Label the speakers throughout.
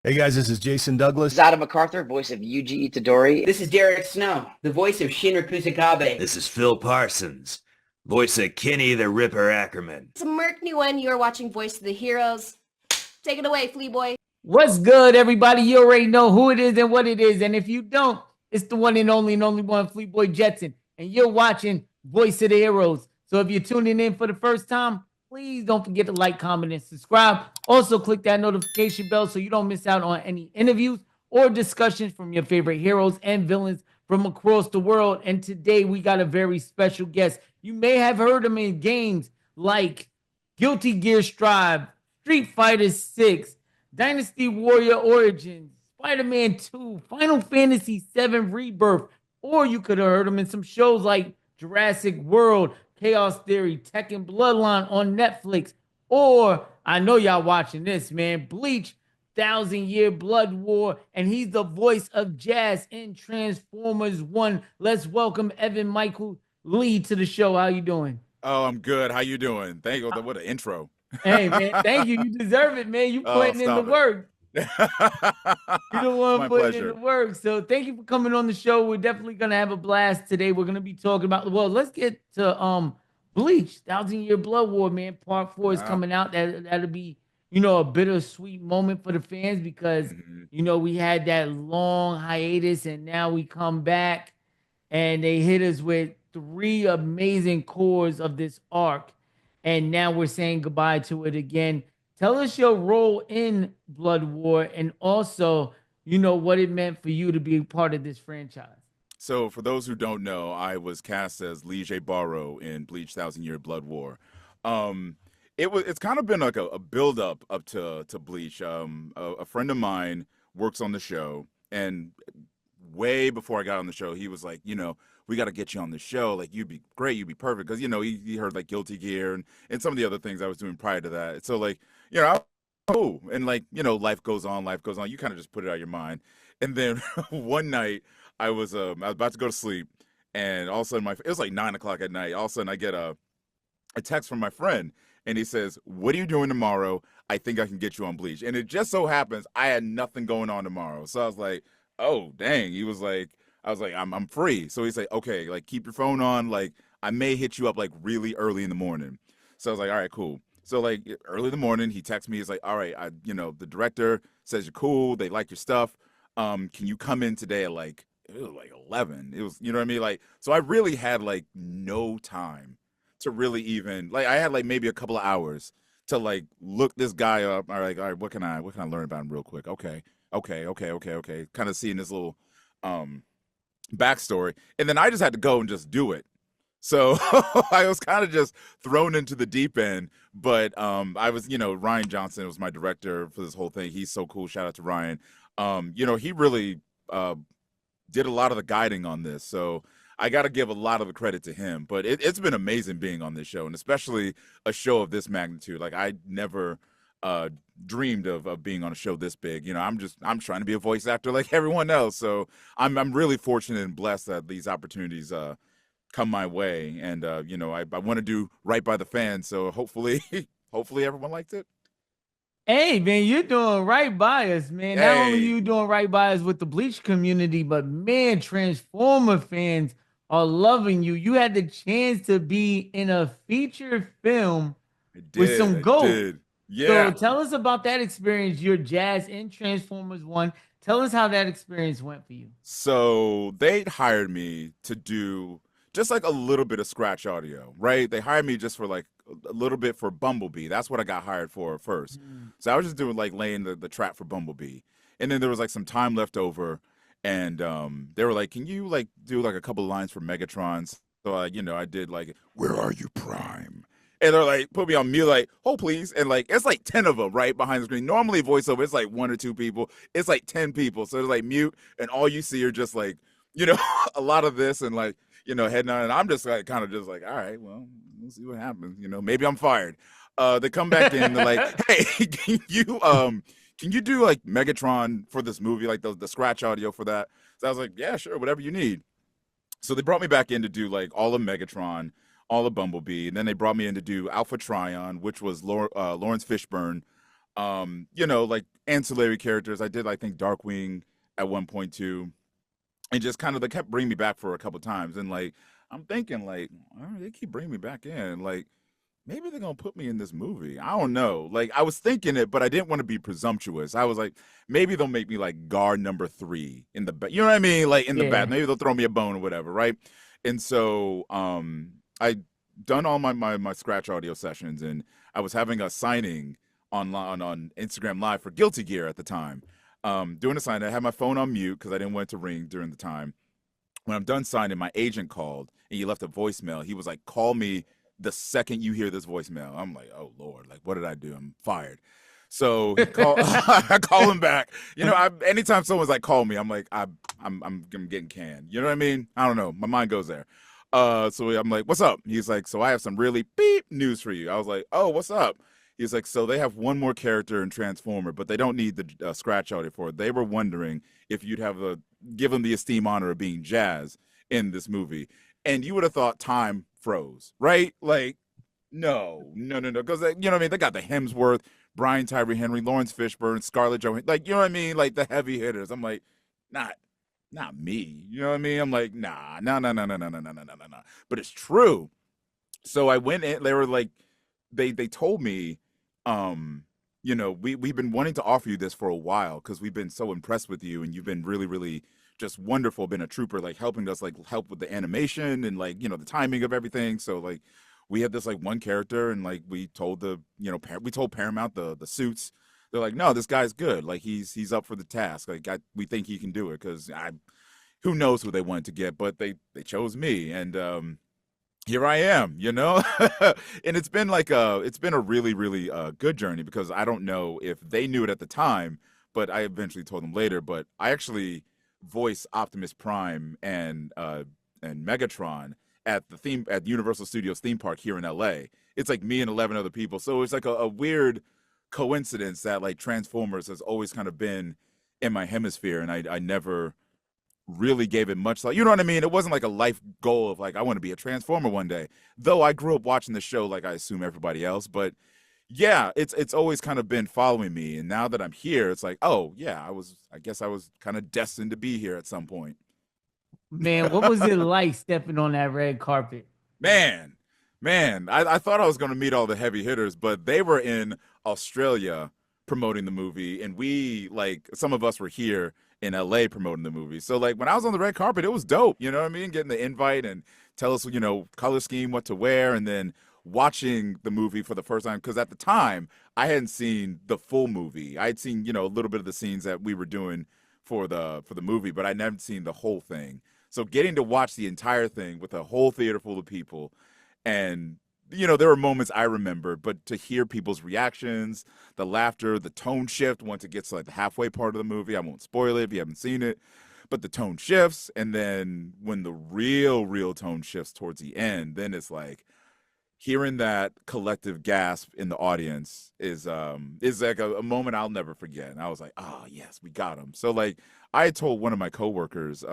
Speaker 1: Hey guys, this is Jason
Speaker 2: This is
Speaker 1: Douglas.
Speaker 2: Adam MacArthur, voice of Yuji Itadori.
Speaker 3: This is Derek Snow, the voice of Shinra Kusakabe.
Speaker 4: This is Phil Parsons, voice of Kenny the Ripper Ackerman.
Speaker 5: It's Merc Nguyen. You're watching Voice of the Heroes. Take it away, Flea Boy.
Speaker 6: What's good, everybody? You already know who it is and what it is. And if you don't, it's the one and only one, Flea Boy Jetson. And you're watching Voice of the Heroes. So if you're tuning in for the first time, please don't forget to like, comment, and subscribe. Also, click that notification bell so you don't miss out on any interviews or discussions from your favorite heroes and villains from across the world. And today we got a very special guest. You may have heard him in games like Guilty Gear Strive, Street Fighter 6, Dynasty Warrior Origins, Spider-Man 2, Final Fantasy 7 Rebirth, or you could have heard him in some shows like Jurassic World, Chaos Theory, Tekken Bloodline on Netflix, or I know y'all watching this, man, Bleach, 1,000-Year Blood War, and he's the voice of Jazz in Transformers 1. Let's welcome Evan Michael Lee to the show. How you doing?
Speaker 7: Oh, I'm good. How you doing? Thank you. What an intro.
Speaker 6: Hey, man, thank you. You deserve it, man. You putting in the work. You're the one putting in the work. So thank you for coming on the show. We're definitely gonna have a blast today. We're gonna be talking about, well, let's get to Bleach, 1,000-Year Blood War, man. Part 4 is coming out. That'll be, a bittersweet moment for the fans because we had that long hiatus and now we come back and they hit us with 3 amazing cores of this arc. And now we're saying goodbye to it again. Tell us your role in Blood War and also, what it meant for you to be part of this franchise.
Speaker 7: So for those who don't know, I was cast as Lige Barrow in Bleach 1,000-Year Blood War. It's kind of been like a build up to Bleach. A friend of mine works on the show, and way before I got on the show, he was like, we got to get you on the show. Like, you'd be great. You'd be perfect. Because, he heard like Guilty Gear and some of the other things I was doing prior to that. So like, oh, and like, life goes on. You kind of just put it out of your mind. And then one night I was about to go to sleep, and all of a sudden it was like 9:00 at night. All of a sudden I get a text from my friend, and he says, "What are you doing tomorrow? I think I can get you on Bleach." And it just so happens I had nothing going on tomorrow. So I was like, oh, dang. I was like, I'm free. So he's like, okay, like keep your phone on. Like I may hit you up like really early in the morning. So I was like, all right, cool. So like early in the morning, he texts me. He's like, all right, the director says you're cool. They like your stuff. Can you come in today at like, it was like 11. It was, you know what I mean? Like, so I really had like no time to really even, like, I had like maybe a couple of hours to like look this guy up. All right, what can I learn about him real quick? Okay. Kind of seeing this little backstory. And then I just had to go and just do it. So I was kind of just thrown into the deep end, but I was, Ryan Johnson was my director for this whole thing. He's so cool. Shout out to Ryan. He really did a lot of the guiding on this. So I got to give a lot of the credit to him, but it's been amazing being on this show, and especially a show of this magnitude. Like I never dreamed of being on a show this big. I'm trying to be a voice actor like everyone else. So I'm really fortunate and blessed that these opportunities come my way, and I want to do right by the fans. So hopefully everyone liked it.
Speaker 6: Hey, man, you're doing right by us, man. Not only you doing right by us with the Bleach community, but man, Transformer fans are loving you. You had the chance to be in a feature film with some gold.
Speaker 7: Yeah.
Speaker 6: So tell us about that experience. Your Jazz in Transformers 1. Tell us how that experience went for you.
Speaker 7: So they hired me to do just like a little bit of scratch audio, right? They hired me just for like a little bit for Bumblebee. That's what I got hired for first. So I was just doing like laying the trap for Bumblebee. And then there was like some time left over, and they were like, can you like do like a couple lines for Megatron? So I did like, where are you, Prime? And they're like, put me on mute, like, oh, please. And like, it's like 10 of them right behind the screen. Normally voiceover, it's like 1 or 2 people. It's like 10 people. So it's like mute, and all you see are just like, a lot of this and like, head nod. And I'm just like, kind of just like, all right, well, we'll see what happens. Maybe I'm fired. They come back in, they're like, hey, can you do like Megatron for this movie, like the scratch audio for that? So I was like, yeah, sure, whatever you need. So they brought me back in to do like all of Megatron, all of Bumblebee, and then they brought me in to do Alpha Trion, which was Lawrence Fishburne, Like ancillary characters. I did, I think, Darkwing at one point too, and just kind of they kept bringing me back for a couple times. And like I'm thinking, like, all right, they keep bringing me back in, like maybe they're gonna put me in this movie. I don't know. Like I was thinking it, but I didn't want to be presumptuous. I was like, maybe they'll make me like guard number 3 in the you know what I mean? Like in the back. Maybe they'll throw me a bone or whatever, right? And so I done all my scratch audio sessions, and I was having a signing on Instagram Live for Guilty Gear at the time. Doing a sign, I had my phone on mute because I didn't want it to ring during the time. When I'm done signing, my agent called and he left a voicemail. He was like, "Call me the second you hear this voicemail." I'm like, "Oh Lord, like what did I do? I'm fired." So he called. I call him back. Anytime someone's like, "Call me," I'm like, I'm getting canned. You know what I mean? I don't know. My mind goes there. So I'm like, "What's up?" He's like, "So I have some really beep news for you." I was like, "Oh, what's up?" He's like, "So they have one more character in Transformer, but they don't need the scratch audio for it. They were wondering if you'd give them the esteemed honor of being Jazz in this movie." And you would have thought time froze, right? Like, no, because you know what I mean. They got the Hemsworth, Brian Tyree Henry, Lawrence Fishburne, Scarlett Johansson, like you know what I mean, like the heavy hitters. I'm like, not me. You know what I mean? I'm like, nah. But it's true. So I went in. They were like, they told me, we've been wanting to offer you this for a while because we've been so impressed with you, and you've been really, really just wonderful, been a trooper, like helping us, like help with the animation and like the timing of everything. So like we had this like one character, and like we told we told Paramount the suits. They're like, "No, this guy's good. Like he's up for the task. Like we think he can do it." Because who knows who they wanted to get, but they chose me, and here I am, and it's been a really, really good journey because I don't know if they knew it at the time, but I eventually told them later. But I actually voice Optimus Prime and Megatron at Universal Studios theme park here in LA. It's like me and 11 other people. So it's like a weird coincidence that like Transformers has always kind of been in my hemisphere, and I never really gave it much thought. You know what I mean? It wasn't like a life goal of like I want to be a Transformer one day. Though I grew up watching the show like I assume everybody else, but yeah, it's always kind of been following me. And now that I'm here, it's like, oh yeah, I guess I was kind of destined to be here at some point.
Speaker 6: Man, what was it like stepping on that red carpet?
Speaker 7: Man, I thought I was going to meet all the heavy hitters, but they were in Australia promoting the movie, and some of us were here in LA promoting the movie. So like when I was on the red carpet, it was dope. You know what I mean? Getting the invite and tell us, color scheme, what to wear, and then watching the movie for the first time. Because at the time, I hadn't seen the full movie. I had seen, a little bit of the scenes that we were doing for the movie, but I never seen the whole thing. So getting to watch the entire thing with a whole theater full of people, and there were moments I remember, but to hear people's reactions, the laughter, the tone shift once it gets to like the halfway part of the movie, I won't spoil it if you haven't seen it, but the tone shifts, and then when the real tone shifts towards the end, then it's like hearing that collective gasp in the audience is like a moment I'll never forget. And I was like, oh yes, we got him. So like I had told one of my coworkers,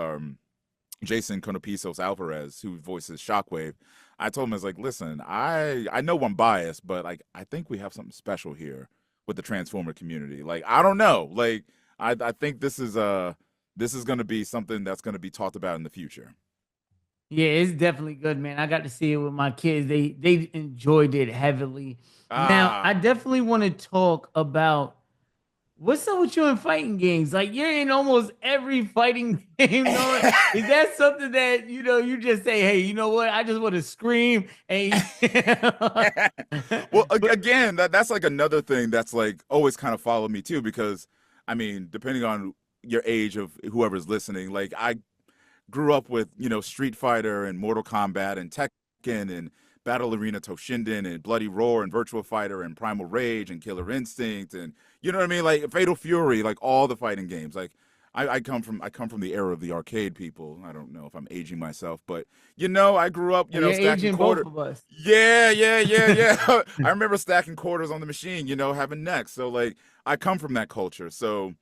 Speaker 7: Jason Conopisos Alvarez, who voices Shockwave, I told him, I was like, listen, I know I'm biased, but like I think we have something special here with the Transformer community. Like I don't know, like I think this is going to be something that's going to be talked about in the future.
Speaker 6: Yeah, it's definitely good, man. I got to see it with my kids. They enjoyed it heavily. Now, I definitely want to talk about what's up with you in fighting games? Like you're in almost every fighting game. Is that something that you just say, hey, you know what? I just want to scream. And
Speaker 7: well, again, that's like another thing that's like always kind of followed me too, because I mean, depending on your age of whoever's listening, like I grew up with Street Fighter and Mortal Kombat and Tekken and Battle Arena Toshinden and Bloody Roar and Virtua Fighter and Primal Rage and Killer Instinct and you know what I mean, like Fatal Fury, like all the fighting games. Like I come from the era of the arcade people. I don't know if I'm aging myself, but I grew up stacking quarters.
Speaker 6: Both of us.
Speaker 7: Yeah. I remember stacking quarters on the machine, having necks. So like I come from that culture. So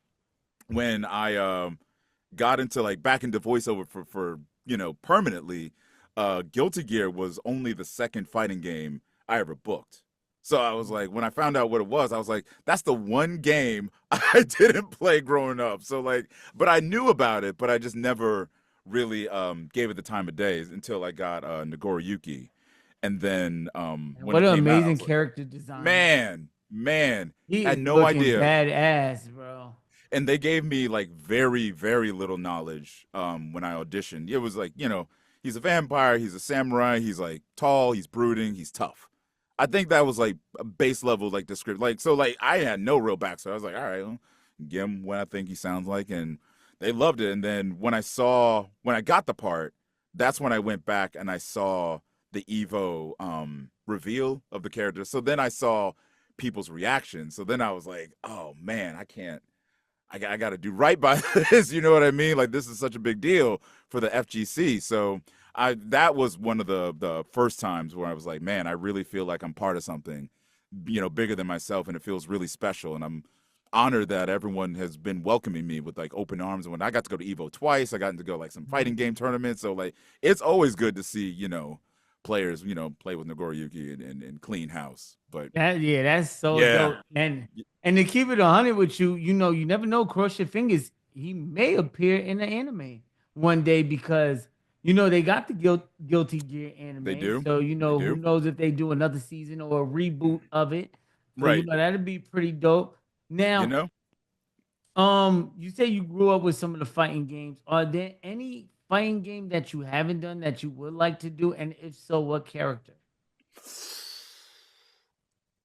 Speaker 7: when I got into like back into voiceover for permanently, Guilty Gear was only the second fighting game I ever booked. So I was like, when I found out what it was, I was like, that's the one game I didn't play growing up. So like, but I knew about it, but I just never really gave it the time of day until I got Nagoriyuki. And then
Speaker 6: And
Speaker 7: when
Speaker 6: what
Speaker 7: it
Speaker 6: an
Speaker 7: came out, I
Speaker 6: amazing
Speaker 7: was like,
Speaker 6: character design.
Speaker 7: man,
Speaker 6: He
Speaker 7: had
Speaker 6: is
Speaker 7: no
Speaker 6: looking
Speaker 7: idea.
Speaker 6: badass, bro.
Speaker 7: And they gave me like very, very little knowledge when I auditioned. It was like, he's a vampire, he's a samurai, he's like tall, he's brooding, he's tough. I think that was like a base level like description. Like so like I had no real backstory. I was like, all right, well, give him what I think he sounds like, and they loved it. And then when I got the part, that's when I went back and I saw the Evo reveal of the character. So then I saw people's reactions. So then I was like, oh man, I got to do right by this. You know what I mean? Like this is such a big deal for the FGC. So that was one of the first times where I was like, man, I really feel like I'm part of something, bigger than myself, and it feels really special. And I'm honored that everyone has been welcoming me with like open arms. And when I got to go to Evo twice, I got to go like some fighting game tournaments. So like it's always good to see players play with Nagoriyuki and clean house. But
Speaker 6: That's so
Speaker 7: yeah.
Speaker 6: dope. And to keep it 100 with you, you never know. Cross your fingers. He may appear in the anime one day because they got the Guilty Gear anime.
Speaker 7: They do.
Speaker 6: So
Speaker 7: They do.
Speaker 6: who knows if they do another season or a reboot of it. So,
Speaker 7: Right.
Speaker 6: That'd be pretty dope. Now, you say you grew up with some of the fighting games. Are there any fighting game that you haven't done that you would like to do? And if so, what character?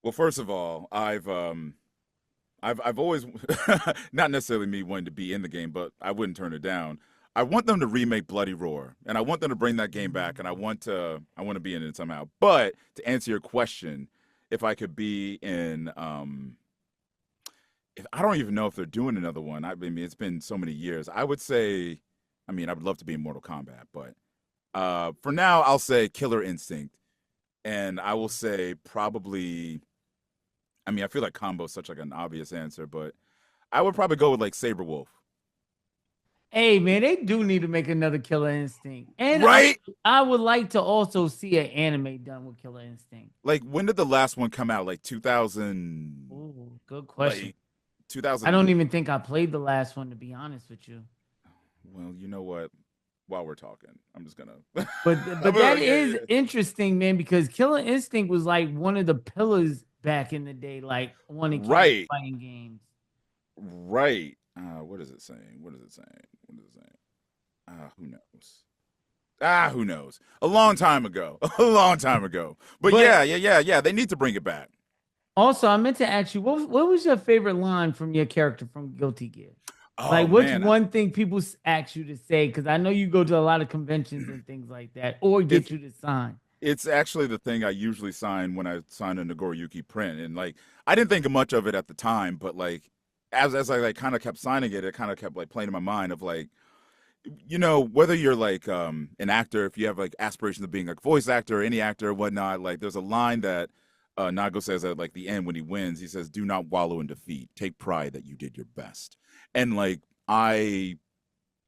Speaker 7: Well, first of all, I've always not necessarily me wanting to be in the game, but I wouldn't turn it down. I want them to remake Bloody Roar, and I want them to bring that game back, and I want to be in it somehow. But to answer your question, if I could be in, if I don't even know if they're doing another one. I mean, it's been so many years. I would say, I would love to be in Mortal Kombat, but for now, I'll say Killer Instinct, and I will say probably. I feel like combo is such like an obvious answer, but I would probably go with like Saber Wolf.
Speaker 6: Hey man, they do need to make another Killer Instinct, and
Speaker 7: right.
Speaker 6: I would like to also see an anime done with Killer Instinct.
Speaker 7: Like when did the last one come out? Like 2000.
Speaker 6: Ooh, good question.
Speaker 7: Like 2000.
Speaker 6: I don't even think I played the last one, to be honest with you.
Speaker 7: Well, you know what? While we're talking, I'm just gonna.
Speaker 6: But that is interesting, man, because Killer Instinct was like one of the pillars back in the day, like one of the fighting games.
Speaker 7: Right. What is it saying? Who knows? Who knows? A long time ago. But yeah. They need to bring it back.
Speaker 6: Also, I meant to ask you, what was your favorite line from your character from Guilty Gear?
Speaker 7: Oh,
Speaker 6: like, what's one thing people ask you to say? Because I know you go to a lot of conventions and things like that, or get you to sign.
Speaker 7: It's actually the thing I usually sign when I sign a Nagoriyuki print. And like, I didn't think much of it at the time, but like, as I like kind of kept signing it, it kind of kept like playing in my mind of like, whether you're like an actor, if you have like aspirations of being like voice actor or any actor or whatnot, like there's a line that Nago says at like the end when he wins, he says, "Do not wallow in defeat. Take pride that you did your best." And like, I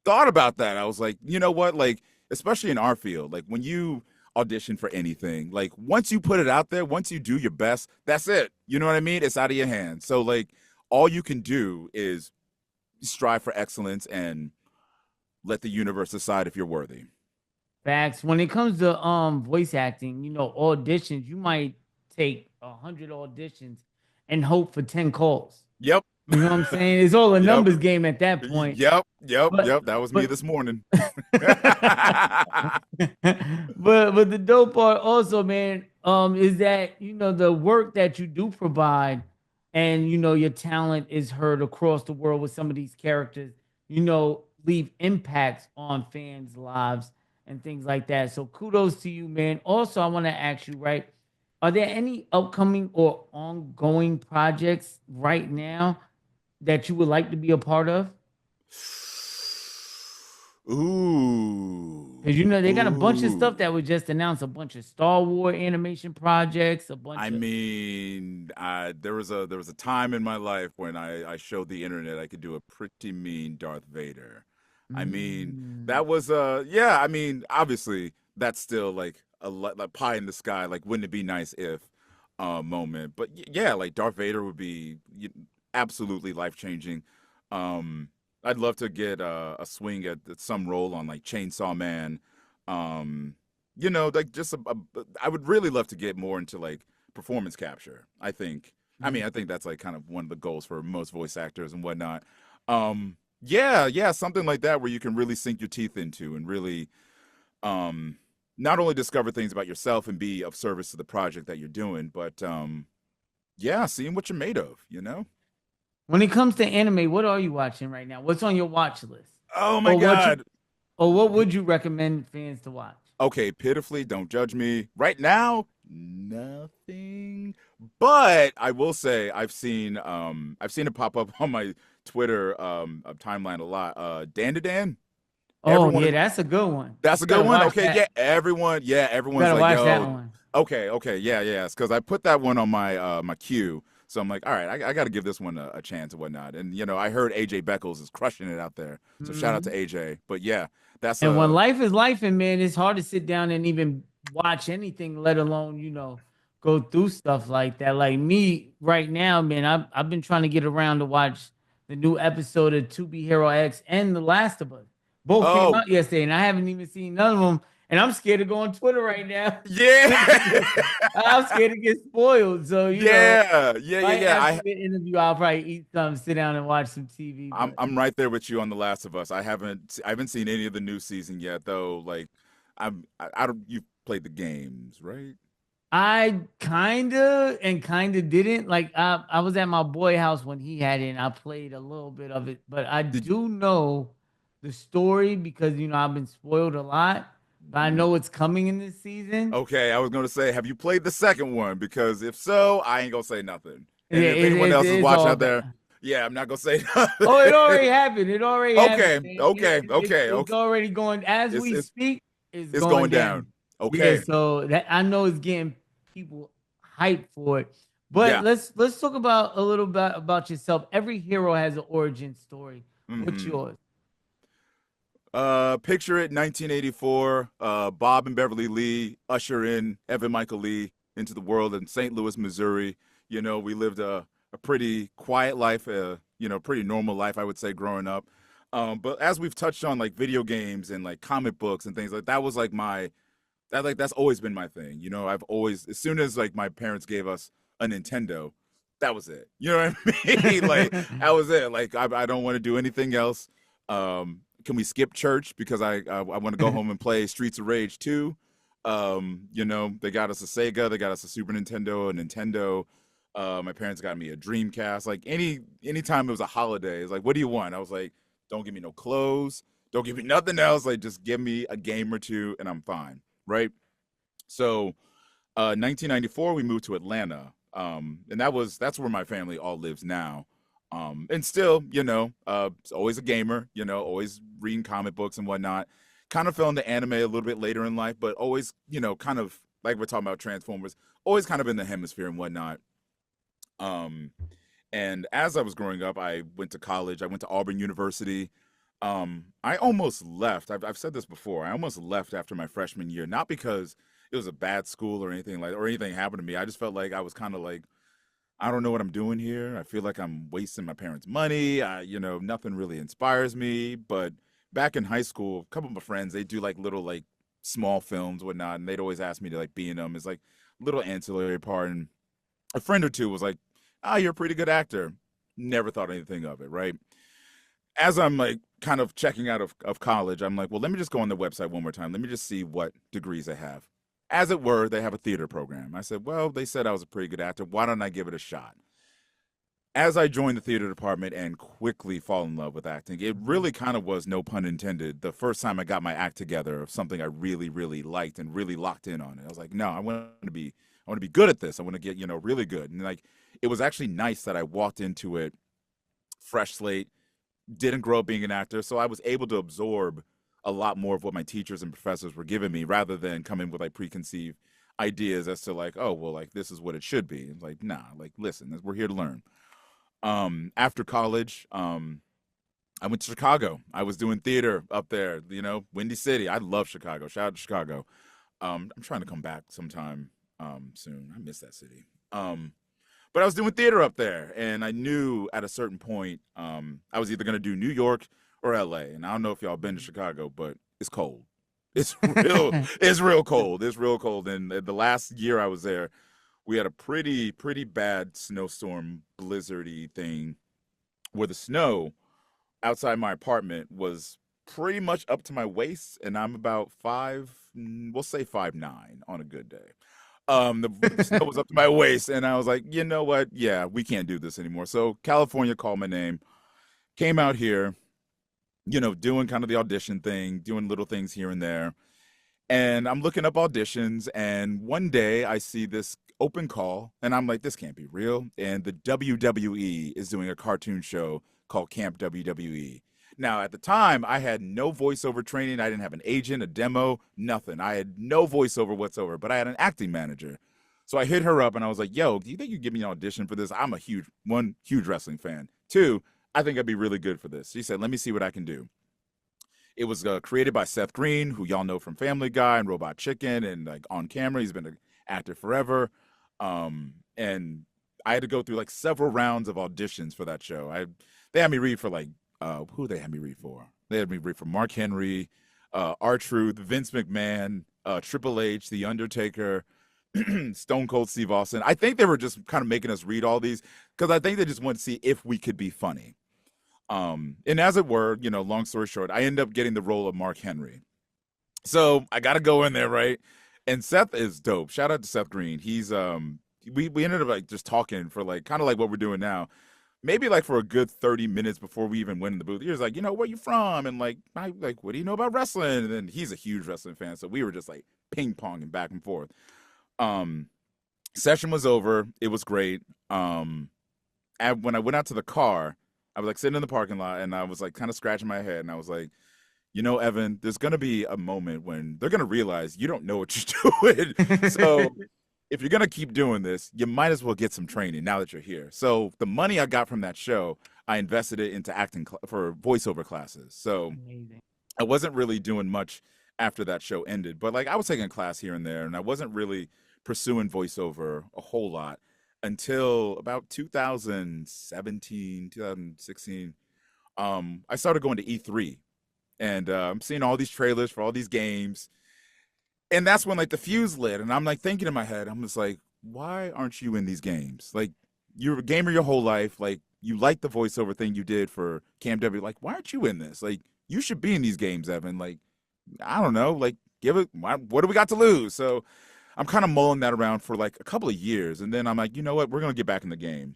Speaker 7: thought about that. I was like, you know what? Like, especially in our field, like when you audition for anything, like once you put it out there, once you do your best, that's it. You know what I mean? It's out of your hands. So like all you can do is strive for excellence and let the universe decide if you're worthy.
Speaker 6: Facts. When it comes to voice acting, auditions, you might take 100 auditions and hope for 10 calls.
Speaker 7: Yep.
Speaker 6: You know what I'm saying? It's all a numbers game at that point.
Speaker 7: Yep. That was me this morning.
Speaker 6: but the dope part also, man, is that the work that you do provide, and your talent is heard across the world with some of these characters. Leave impacts on fans' lives and things like that. So kudos to you, man. Also, I want to ask you, right? Are there any upcoming or ongoing projects right now that you would like to be a part of?
Speaker 7: Ooh.
Speaker 6: Because they got a bunch of stuff that was just announced, a bunch of Star Wars animation projects, a bunch
Speaker 7: there was a time in my life when I showed the internet I could do a pretty mean Darth Vader. That was obviously that's still like a pie in the sky. Like, wouldn't it be nice if moment. But yeah, like Darth Vader would be absolutely life changing. I'd love to get a swing at some role on like Chainsaw Man. Like just I would really love to get more into like performance capture. I think. I mean, I think that's like kind of one of the goals for most voice actors and whatnot. Yeah, something like that where you can really sink your teeth into and really not only discover things about yourself and be of service to the project that you're doing, but yeah, seeing what you're made of,
Speaker 6: When it comes to anime, what are you watching right now? What's on your watch list?
Speaker 7: Oh my
Speaker 6: Or
Speaker 7: God.
Speaker 6: what would you recommend fans to watch?
Speaker 7: Okay, pitifully, don't judge me. Right now, nothing. But I will say I've seen it pop up on my Twitter timeline a lot. Dan to Dan.
Speaker 6: Oh, yeah, that's a good one.
Speaker 7: That's a
Speaker 6: You
Speaker 7: good
Speaker 6: gotta
Speaker 7: one.
Speaker 6: watch
Speaker 7: Okay,
Speaker 6: that.
Speaker 7: everyone's
Speaker 6: You gotta
Speaker 7: like,
Speaker 6: watch that
Speaker 7: yo.
Speaker 6: one.
Speaker 7: Okay, yeah. It's because I put that one on my my queue. So I'm like, all right, I got to give this one a chance and whatnot. And I heard AJ Beckles is crushing it out there. So shout out to AJ. But yeah, that's
Speaker 6: And when life is life, and man, it's hard to sit down and even watch anything, let alone go through stuff like that. Like me right now, man, I've been trying to get around to watch the new episode of To Be Hero X and The Last of Us. Both came
Speaker 7: Oh
Speaker 6: out yesterday, and I haven't even seen none of them. And I'm scared to go on Twitter right now.
Speaker 7: yeah.
Speaker 6: I'm scared to get spoiled. So
Speaker 7: Yeah.
Speaker 6: right after the interview, I'll probably eat something, sit down, and watch some TV.
Speaker 7: I'm right there with you on The Last of Us. I haven't seen any of the new season yet though. Like I don't you played the games, right?
Speaker 6: I kinda didn't. Like I was at my boy house when he had it, and I played a little bit of it, but I
Speaker 7: Did
Speaker 6: do know the story because I've been spoiled a lot. But I know it's coming in this season.
Speaker 7: Okay, I was gonna say, have you played the second one? Because if so, I ain't gonna say nothing. And
Speaker 6: Yeah,
Speaker 7: if anyone else is
Speaker 6: it's
Speaker 7: watching
Speaker 6: all
Speaker 7: out there,
Speaker 6: bad.
Speaker 7: yeah, I'm not gonna say nothing.
Speaker 6: Oh, it already happened. It already
Speaker 7: Okay,
Speaker 6: happened, man.
Speaker 7: okay.
Speaker 6: It's already going as
Speaker 7: It's
Speaker 6: we
Speaker 7: it's
Speaker 6: speak. It's
Speaker 7: it's
Speaker 6: going
Speaker 7: going
Speaker 6: down.
Speaker 7: down.
Speaker 6: Yeah,
Speaker 7: Okay.
Speaker 6: so that I know it's getting people hyped for it. But
Speaker 7: Yeah.
Speaker 6: let's talk about a little bit about yourself. Every hero has an origin story. What's
Speaker 7: hmm
Speaker 6: yours?
Speaker 7: Picture it, 1984. Bob and Beverly Lee usher in Evan Michael Lee into the world in St. Louis, Missouri. We lived a pretty quiet life, pretty normal life, I would say, growing up. But as we've touched on, like video games and like comic books and things like that, was like that's always been my thing. I've always, as soon as like my parents gave us a Nintendo, that was it. You know what I mean? Like that was it. Like I don't want to do anything else. Can we skip church because I want to go home and play Streets of Rage 2? They got us a Sega, they got us a Super Nintendo, a Nintendo. My parents got me a Dreamcast. Like anytime it was a holiday, it's like, what do you want? I was like, don't give me no clothes, don't give me nothing else. Like just give me a game or two and I'm fine, right? So 1994 we moved to Atlanta. And that's where my family all lives now. And still, always a gamer, always reading comic books and whatnot. Kind of fell into anime a little bit later in life, but always, kind of like we're talking about Transformers, always kind of in the hemisphere and whatnot. And as I was growing up, I went to college. I went to Auburn University. I almost left. I've said this before. I almost left after my freshman year, not because it was a bad school or anything happened to me. I just felt like I was kind of like, I don't know what I'm doing here. I feel like I'm wasting my parents' money. Nothing really inspires me. But back in high school, a couple of my friends, they do like little like small films, whatnot, and they'd always ask me to like be in them as like little ancillary part. And a friend or two was like, you're a pretty good actor. Never thought anything of it, right? As I'm like kind of checking out of college, I'm like, well, let me just go on the website one more time. Let me just see what degrees I have. As it were, they have a theater program. I said, well, they said I was a pretty good actor. Why don't I give it a shot? As I joined the theater department and quickly fall in love with acting, it really kind of was, no pun intended, the first time I got my act together of something I really, really liked and really locked in on it. I was like, no, I want to be good at this. I want to get, really good. And like, it was actually nice that I walked into it fresh slate, didn't grow up being an actor. So I was able to absorb a lot more of what my teachers and professors were giving me rather than coming with like preconceived ideas as to like, oh, well, like this is what it should be. It's like, nah, like, listen, we're here to learn. After college, I went to Chicago. I was doing theater up there, Windy City. I love Chicago. Shout out to Chicago. I'm trying to come back sometime soon. I miss that city. But I was doing theater up there, and I knew at a certain point I was either going to do New York or LA. And I don't know if y'all been to Chicago, but it's cold. It's real cold. It's real cold. And the last year I was there, we had a pretty bad snowstorm, blizzardy thing where the snow outside my apartment was pretty much up to my waist, and I'm about we'll say 5'9" on a good day. The snow was up to my waist, and I was like, you know what? Yeah, we can't do this anymore. So California called my name, came out here, doing kind of the audition thing, doing little things here and there. And I'm looking up auditions, and one day I see this open call, and I'm like, this can't be real. And the WWE is doing a cartoon show called Camp WWE. Now, at the time, I had no voiceover training. I didn't have an agent, a demo, nothing. I had no voiceover whatsoever, but I had an acting manager. So I hit her up, and I was like, yo, do you think you give me an audition for this? I'm a huge wrestling fan. 2, I think I'd be really good for this. She said, let me see what I can do. It was created by Seth Green, who y'all know from Family Guy and Robot Chicken, and like on camera, he's been an actor forever. And I had to go through like several rounds of auditions for that show. They had me read for like, who they had me read for? They had me read for Mark Henry, R-Truth, Vince McMahon, Triple H, The Undertaker, Stone Cold Steve Austin. I think they were just kind of making us read all these because I think they just wanted to see if we could be funny. And as it were, long story short, I ended up getting the role of Mark Henry. So I got to go in there, right? And Seth is dope. Shout out to Seth Green. He's we ended up like just talking for like kind of like what we're doing now. Maybe like for a good 30 minutes before we even went in the booth. He was like, where you from? And like, what do you know about wrestling? And then he's a huge wrestling fan. So we were just like ping ponging back and forth. Session was over. It was great. And when I went out to the car, I was like sitting in the parking lot and I was like kind of scratching my head. And I was like, Evan, there's going to be a moment when they're going to realize you don't know what you're doing. So if you're going to keep doing this, you might as well get some training now that you're here. So the money I got from that show, I invested it into acting for voiceover classes. So amazing. I wasn't really doing much after that show ended, but like I was taking a class here and there, and I wasn't really pursuing voiceover a whole lot until about 2017, 2016. I started going to E3, and I'm seeing all these trailers for all these games. And that's when like the fuse lit, and I'm like thinking in my head, I'm just like, why aren't you in these games? Like you're a gamer your whole life. Like you like the voiceover thing you did for Camp W. Like why aren't you in this? Like you should be in these games, Evan. Like I don't know. Like what do we got to lose? So I'm kind of mulling that around for like a couple of years, and then I'm like, you know what? We're gonna get back in the game.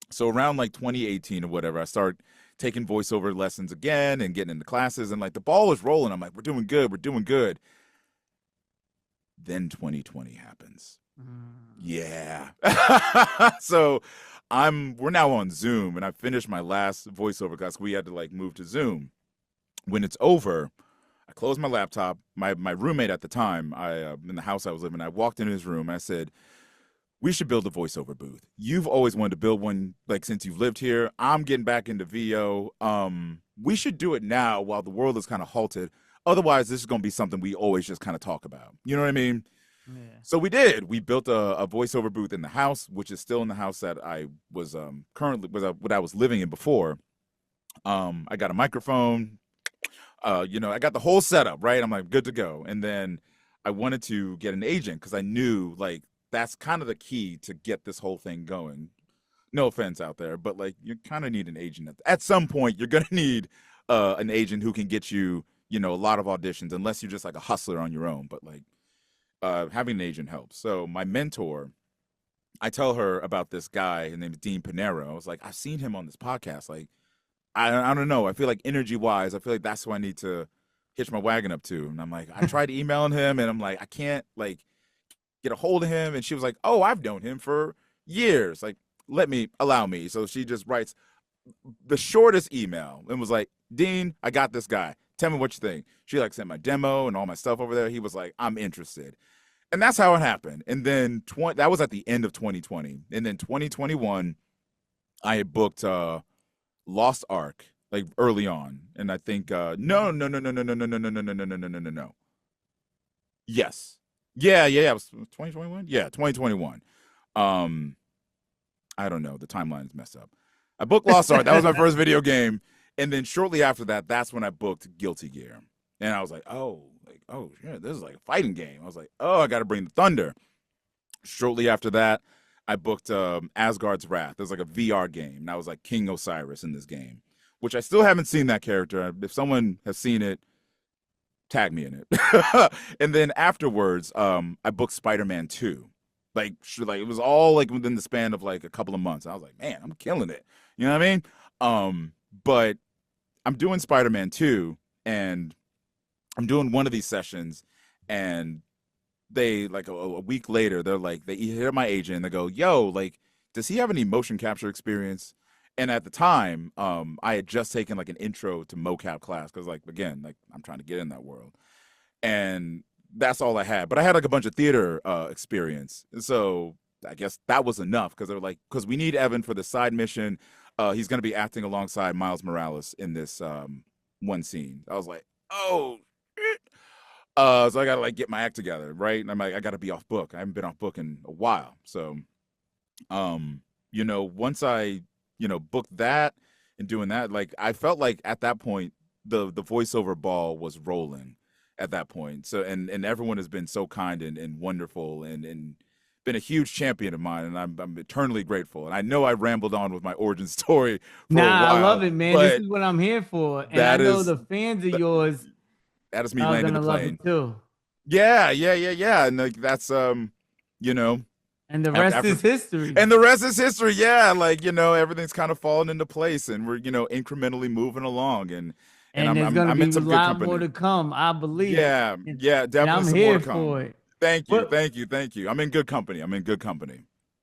Speaker 7: So around like 2018 or whatever, I started taking voiceover lessons again and getting into classes, and like the ball was rolling. I'm like, we're doing good. Then 2020 happens. Yeah. So we're now on Zoom, and I finished my last voiceover class. We had to like move to Zoom. When it's over, I closed my laptop. My roommate at the time, in the house I was living, I walked into his room and I said, we should build a voiceover booth. You've always wanted to build one, like since you've lived here. I'm getting back into VO. We should do it now while the world is kind of halted. Otherwise, this is going to be something we always just kind of talk about. You know what I mean? Yeah. So we did. We built a voiceover booth in the house, which is still in the house that I was currently what I was living in before. I got a microphone. I got the whole setup, right? I'm like, good to go. And then I wanted to get an agent because I knew like that's kind of the key to get this whole thing going. No offense out there, but like you kind of need an agent. At some point, you're going to need an agent who can get you, a lot of auditions, unless you're just like a hustler on your own. But like having an agent helps. So my mentor, I tell her about this guy. His name is Dean Panero. I was like, I've seen him on this podcast. Like, I don't know. I feel like energy wise, I feel like that's who I need to hitch my wagon up to. And I'm like, I tried emailing him, and I'm like, I can't like get a hold of him. And she was like, oh, I've known him for years. Like, allow me. So she just writes the shortest email and was like, Dean, I got this guy. Tell me what you think. She like sent my demo and all my stuff over there. He was like, I'm interested. And that's how it happened. And then that was at the end of 2020. And then 2021, I had booked Lost Ark like early on. And I think no. Yes. Yeah. It was 2021. Yeah, 2021. I don't know. The timeline is messed up. I booked Lost Art. That was my first video game. And then shortly after that, that's when I booked Guilty Gear. And I was like, oh shit, this is like a fighting game. I was like, oh, I got to bring the thunder. Shortly after that, I booked Asgard's Wrath. There's like a VR game. And I was like King Osiris in this game, which I still haven't seen that character. If someone has seen it, tag me in it. And then afterwards, I booked Spider-Man 2. Like it was all like within the span of like a couple of months. I was like, man, I'm killing it. You know what I mean? But I'm doing Spider-Man 2, and I'm doing one of these sessions, and they like a week later, they're like, they hit my agent and they go, yo, like, does he have any motion capture experience? And at the time, I had just taken like an intro to mocap class because, like, again, like I'm trying to get in that world, and that's all I had. But I had like a bunch of theater experience, so I guess that was enough because they're like, because we need Evan for the side mission. He's going to be acting alongside Miles Morales in this one scene. I was like, oh, shit. So I got to like get my act together, right? And I'm like, I got to be off book. I haven't been off book in a while. So, once I, booked that and doing that, like I felt like at that point, the voiceover ball was rolling at that point. So, and everyone has been so kind and wonderful and been a huge champion of mine, and I'm eternally grateful. And I know I rambled on with my origin story for a while.
Speaker 6: I love it, man. This is what I'm here for. And I know the fans of yours
Speaker 7: that is me landing the plane
Speaker 6: too.
Speaker 7: Yeah. And like that's
Speaker 6: and the rest is history.
Speaker 7: And the rest is history. Yeah, like everything's kind of falling into place, and we're incrementally moving along, and
Speaker 6: there's gonna be a lot more to come, I believe.
Speaker 7: Yeah, definitely.
Speaker 6: And I'm
Speaker 7: some
Speaker 6: here
Speaker 7: more to come.
Speaker 6: for it.
Speaker 7: Thank you. I'm in good company.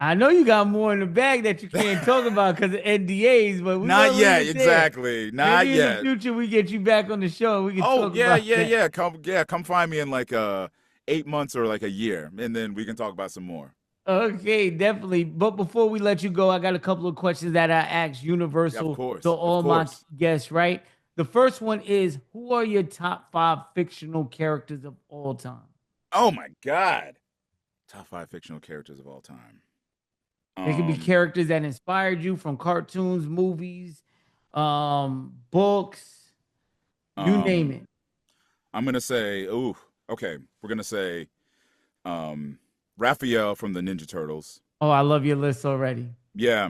Speaker 6: I know you got more in the bag that you can't talk about because of NDAs, but
Speaker 7: not yet. Exactly. Not
Speaker 6: Maybe
Speaker 7: yet.
Speaker 6: In the future, we get you back on the show. We can talk about that.
Speaker 7: Come find me in like 8 months or like a year, and then we can talk about some more.
Speaker 6: Okay, definitely. But before we let you go, I got a couple of questions that I ask universal to all my guests, right? The first one is, who are your top 5 fictional characters of all time?
Speaker 7: Oh my God. Top 5 fictional characters of all time.
Speaker 6: They could be characters that inspired you from cartoons, movies, books, you name it.
Speaker 7: I'm going to say, we're going to say Raphael from the Ninja Turtles.
Speaker 6: Oh, I love your list already.
Speaker 7: Yeah.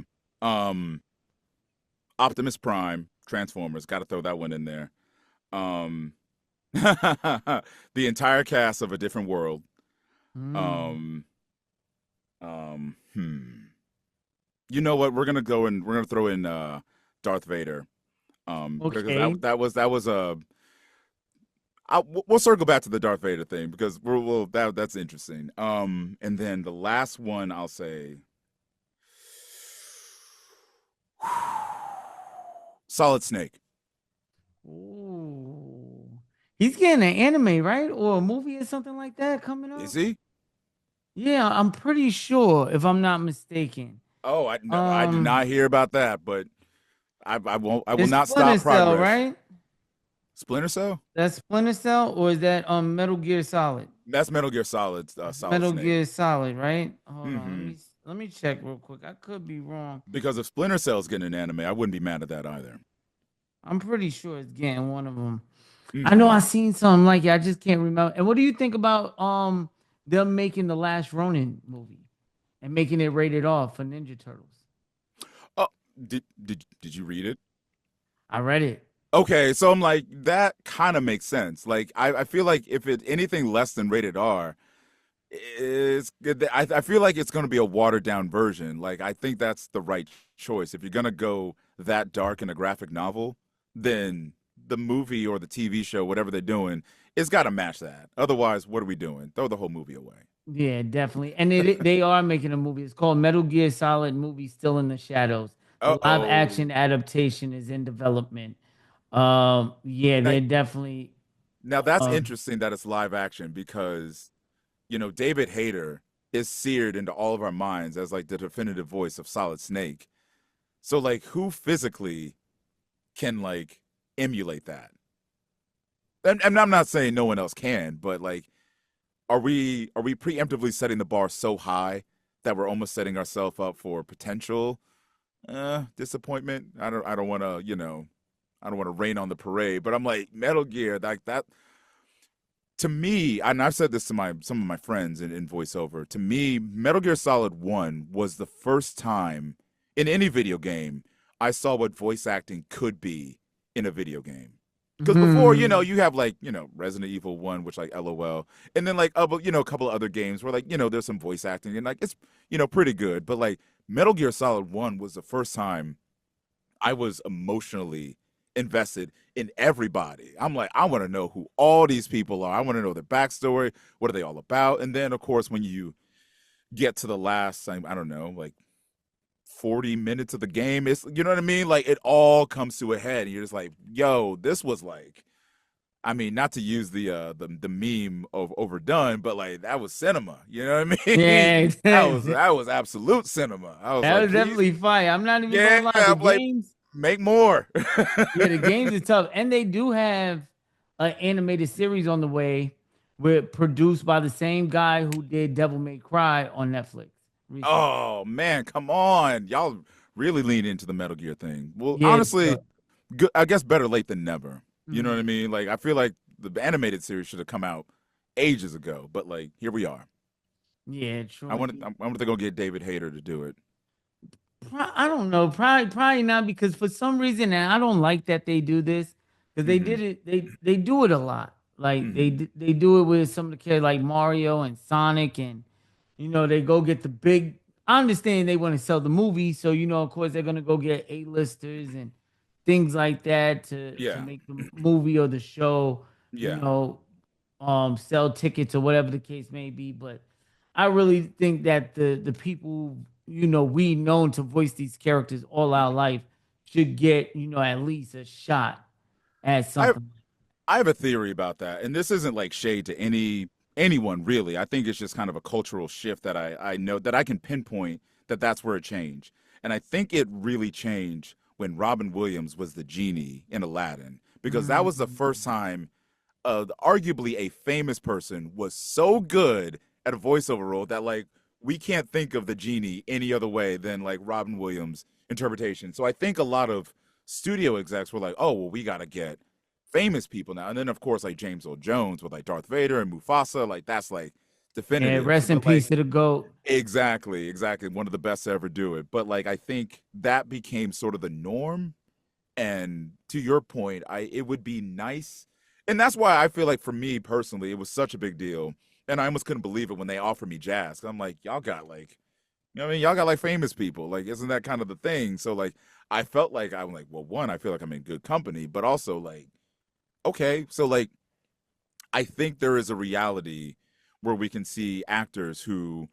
Speaker 7: Optimus Prime, Transformers, got to throw that one in there. The entire cast of A Different World. You know what? We're gonna throw in Darth Vader. Because that was a. We'll circle back to the Darth Vader thing because that's interesting. And then the last one I'll say, Solid Snake.
Speaker 6: Ooh, he's getting an anime, right, or a movie or something like that coming up.
Speaker 7: Is he?
Speaker 6: Yeah, I'm pretty sure, if I'm not mistaken.
Speaker 7: Oh, I did not hear about that, but I will not
Speaker 6: Splinter
Speaker 7: stop progress.
Speaker 6: Cell, right?
Speaker 7: Splinter Cell?
Speaker 6: That's Splinter Cell, or is that Metal Gear Solid?
Speaker 7: That's Metal Gear Solid.
Speaker 6: Metal Gear Solid, right? Hold on, let me check real quick. I could be wrong.
Speaker 7: Because if Splinter Cell's getting an anime, I wouldn't be mad at that either.
Speaker 6: I'm pretty sure it's getting one of them. I know I seen something like it. I just can't remember. And what do you think about them making the Last Ronin movie and making it rated R for Ninja Turtles?
Speaker 7: Oh, did you read it?
Speaker 6: I read it.
Speaker 7: Okay, so I'm like, that kind of makes sense. Like, I feel like if it's anything less than rated R, I feel like it's going to be a watered down version. Like, I think that's the right choice. If you're going to go that dark in a graphic novel, then the movie or the TV show, whatever they're doing, it's got to match that. Otherwise, what are we doing? Throw the whole movie away.
Speaker 6: Yeah, definitely. And they are making a movie. It's called Metal Gear Solid movie Still in the Shadows. The live action adaptation is in development. They're definitely.
Speaker 7: Now that's interesting that it's live action because, David Hayter is seared into all of our minds as like the definitive voice of Solid Snake. So like, who physically can like emulate that? And I'm not saying no one else can, but like, are we preemptively setting the bar so high that we're almost setting ourselves up for potential disappointment. I don't want to, I don't want to rain on the parade, but I'm like Metal Gear, like that to me, and I've said this to some of my friends in voiceover. To me, Metal Gear Solid 1 was the first time in any video game I saw what voice acting could be in a video game. Because before, you have like, Resident Evil 1, which like LOL, and then like, a couple of other games where like, there's some voice acting and like it's, pretty good. But like Metal Gear Solid 1 was the first time I was emotionally invested in everybody. I'm like, I want to know who all these people are. I want to know their backstory. What are they all about? And then, of course, when you get to the last, I don't know, like 40 minutes of the game, it's, you know what I mean? Like it all comes to a head, and you're just like, yo, this was like, I mean, not to use the meme of overdone, but like that was cinema. You know what I mean?
Speaker 6: Yeah,
Speaker 7: that was absolute cinema. I was
Speaker 6: that
Speaker 7: like,
Speaker 6: was definitely fire. I'm not even
Speaker 7: yeah,
Speaker 6: gonna lie. The
Speaker 7: I'm like,
Speaker 6: games,
Speaker 7: make more.
Speaker 6: yeah, the games are tough, and they do have an animated series on the way, produced by the same guy who did Devil May Cry on Netflix. Recently.
Speaker 7: Oh man, come on, y'all really lean into the Metal Gear thing. Well,
Speaker 6: Yeah,
Speaker 7: honestly, good, I guess better late than never. You know what I mean? Like I feel like the animated series should have come out ages ago, but like here we are.
Speaker 6: Yeah, true.
Speaker 7: I wonder if they're gonna get David Hayter to do it.
Speaker 6: I don't know. Probably not, because for some reason, and I don't like that they do this, because they did it. They do it a lot. Like they do it with some of the kids like Mario and Sonic, and they go get the big. I understand they want to sell the movie, so of course they're gonna go get A-listers and things like that to make the movie or the show. Sell tickets or whatever the case may be. But I really think that the people we known to voice these characters all our life should get at least a shot at something.
Speaker 7: I have a theory about that, and this isn't like shade to anyone really. I think it's just kind of a cultural shift that I know that I can pinpoint that's where it changed, and I think it really changed when Robin Williams was the genie in Aladdin, because that was the first time arguably a famous person was so good at a voiceover role that like we can't think of the genie any other way than like Robin Williams' interpretation. So I think a lot of studio execs were like, oh, well, we got to get famous people now. And then, of course, like James Earl Jones with like Darth Vader and Mufasa, like that's like definitive.
Speaker 6: Yeah, rest in peace to the GOAT.
Speaker 7: Exactly. One of the best to ever do it. But like I think that became sort of the norm. And to your point, it would be nice. And that's why I feel like for me personally, it was such a big deal. And I almost couldn't believe it when they offered me jazz. I'm like, y'all got like, y'all got like famous people. Like, isn't that kind of the thing? So like, I felt like I'm like, well, one, I feel like I'm in good company, but also like, okay, so like, I think there is a reality where we can see actors who,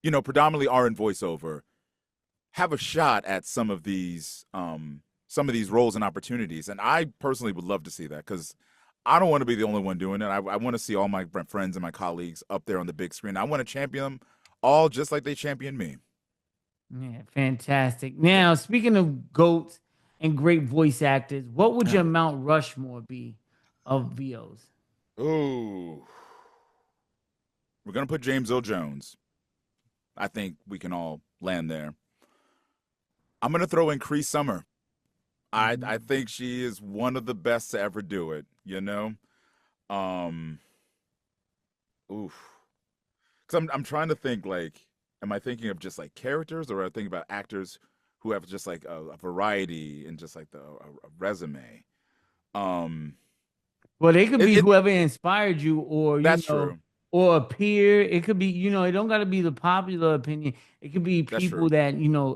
Speaker 7: predominantly are in voiceover, have a shot at some of these roles and opportunities. And I personally would love to see that, because I don't want to be the only one doing it. I want to see all my friends and my colleagues up there on the big screen. I want to champion them all just like they championed me.
Speaker 6: Yeah, fantastic. Now, speaking of GOATs and great voice actors, what would your Mount Rushmore be of VOs?
Speaker 7: Ooh. We're going to put James Earl Jones. I think we can all land there. I'm going to throw in Cree Summer. I think she is one of the best to ever do it, Oof. Because I'm trying to think, like, am I thinking of just like characters, or I think about actors who have just like a variety and just like a resume?
Speaker 6: Well, they could be whoever inspired you, or
Speaker 7: that's true,
Speaker 6: or a peer. It could be, it don't got to be the popular opinion. It could be people that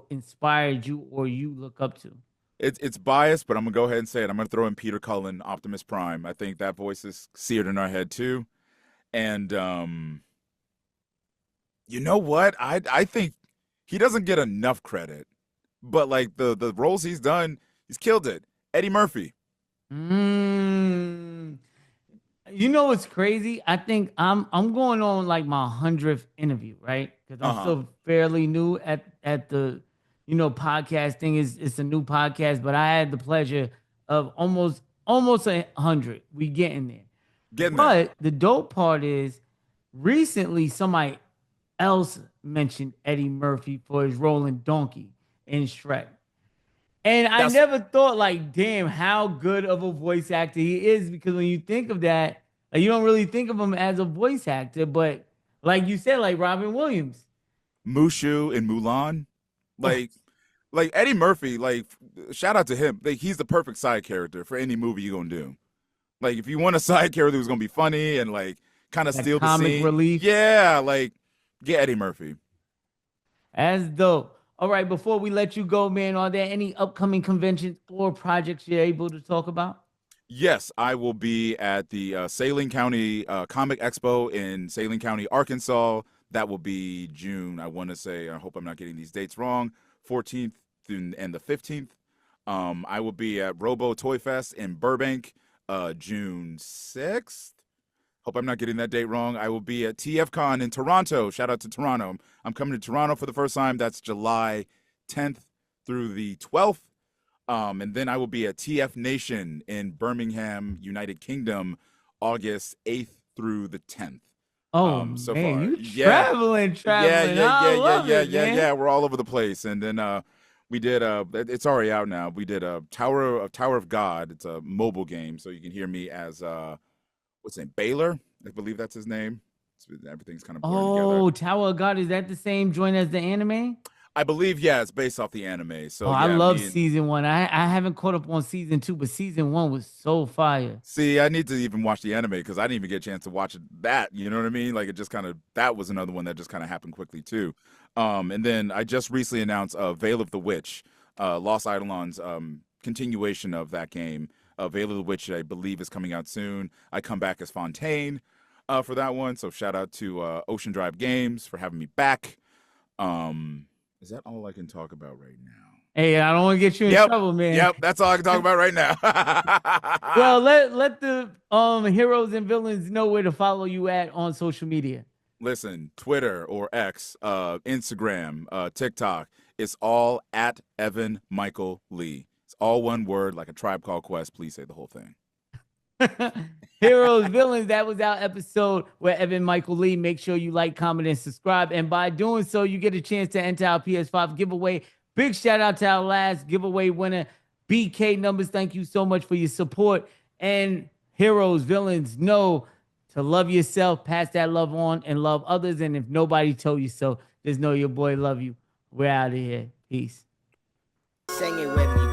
Speaker 6: inspired you or you look up to.
Speaker 7: It's biased, but I'm gonna go ahead and say it. I'm gonna throw in Peter Cullen, Optimus Prime. I think that voice is seared in our head too. And you know what? I think he doesn't get enough credit, but like the roles he's done, he's killed it. Eddie Murphy.
Speaker 6: What's crazy? I think I'm going on like my 100th interview, right? Because I'm still fairly new at the podcast thing. It's a new podcast, but I had the pleasure of almost 100. We getting there. But the dope part is recently somebody else mentioned Eddie Murphy for his role in Donkey in Shrek. And I
Speaker 7: That's-
Speaker 6: never thought, like, damn, how good of a voice actor he is, because when you think of that, like, you don't really think of him as a voice actor, but like you said, like Robin Williams.
Speaker 7: Mushu in Mulan, like Eddie Murphy, like shout out to him. Like, he's the perfect side character for any movie you're gonna do. Like, if you want a side character who's gonna be funny and like kind of
Speaker 6: Like
Speaker 7: steal the
Speaker 6: comic
Speaker 7: scene,
Speaker 6: relief.
Speaker 7: yeah, like get Eddie Murphy.
Speaker 6: That's dope. All right, before we let you go, man, are there any upcoming conventions or projects you're able to talk about?
Speaker 7: Yes, I will be at the Saline County Comic Expo in Saline County, Arkansas. That will be June. I want to say, I hope I'm not getting these dates wrong, 14th and the 15th. I will be at Robo Toy Fest in Burbank, June 6th. Hope I'm not getting that date wrong. I will be at TFCon in Toronto. Shout out to Toronto. I'm coming to Toronto for the first time. That's July 10th through the 12th. And then I will be at TF Nation in Birmingham, United Kingdom, August 8th through the 10th.
Speaker 6: Oh,
Speaker 7: so
Speaker 6: man,
Speaker 7: far.
Speaker 6: you
Speaker 7: Yeah.
Speaker 6: traveling.
Speaker 7: Yeah. We're all over the place. And then we did it's already out now. We did a Tower of God. It's a mobile game, so you can hear me as what's his name? Baylor, I believe that's his name. So everything's kind of blurred together.
Speaker 6: Oh, Tower of God, is that the same joint as the anime?
Speaker 7: I believe, yeah, it's based off the anime. So
Speaker 6: I
Speaker 7: yeah,
Speaker 6: love
Speaker 7: me and-
Speaker 6: season 1. I haven't caught up on season 2, but season 1 was so fire.
Speaker 7: See, I need to even watch the anime because I didn't even get a chance to watch that. You know what I mean? Like, it just kind of, that was another one that just kind of happened quickly too. And then I just recently announced Veil of the Witch, Lost Eidolon's continuation of that game. Veil of the Witch, I believe, is coming out soon. I come back as Fontaine for that one. So shout out to Ocean Drive Games for having me back. Is that all I can talk about right now?
Speaker 6: Hey, I don't want to get you in trouble, man.
Speaker 7: Yep, that's all I can talk about right now.
Speaker 6: Well, let the heroes and villains know where to follow you at on social media.
Speaker 7: Listen, Twitter or X, Instagram, TikTok, it's all at Evan Michael Lee. It's all one word, like a Tribe Called Quest. Please say the whole thing.
Speaker 6: Heroes, villains, that was our episode with Evan Michael Lee. Make sure you like, comment, and subscribe. And by doing so, you get a chance to enter our PS5 giveaway. Big shout out to our last giveaway winner, BK Numbers. Thank you so much for your support. And heroes, villains, know to love yourself, pass that love on, and love others. And if nobody told you so, just know your boy love you. We're out of here. Peace.
Speaker 2: Sing it with me.